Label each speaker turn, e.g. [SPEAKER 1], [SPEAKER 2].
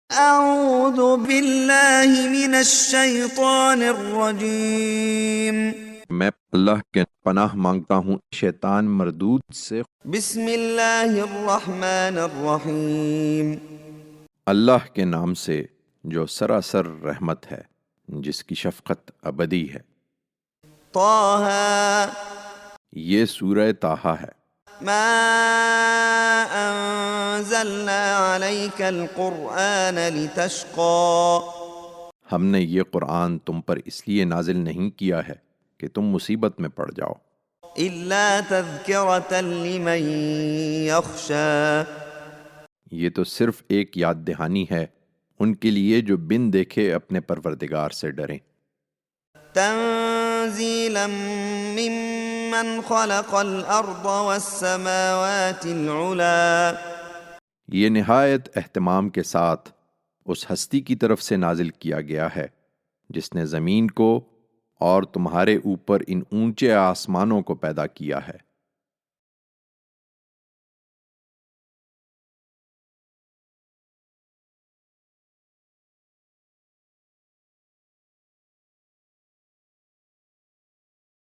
[SPEAKER 1] اعوذ باللہ من الشیطان الرجیم
[SPEAKER 2] میں اللہ کے پناہ مانگتا ہوں شیطان مردود سے۔
[SPEAKER 1] بسم اللہ الرحمن الرحیم
[SPEAKER 2] اللہ کے نام سے جو سراسر رحمت ہے، جس کی شفقت ابدی ہے۔
[SPEAKER 1] طٰہ
[SPEAKER 2] یہ سورہ طٰہٰ ہے۔
[SPEAKER 1] ما انزلنا علیک القرآن لتشقى
[SPEAKER 2] ہم نے یہ قرآن تم پر اس لیے نازل نہیں کیا ہے کہ تم مصیبت میں پڑ جاؤ،
[SPEAKER 1] الا تذکرة لمن یخشى
[SPEAKER 2] یہ تو صرف ایک یاد دہانی ہے ان کے لیے جو بن دیکھے اپنے پروردگار سے ڈریں۔
[SPEAKER 1] تنزیلا ممن خلق الارض والسماوات العلی
[SPEAKER 2] یہ نہایت اہتمام کے ساتھ اس ہستی کی طرف سے نازل کیا گیا ہے جس نے زمین کو اور تمہارے اوپر ان اونچے آسمانوں کو پیدا کیا ہے۔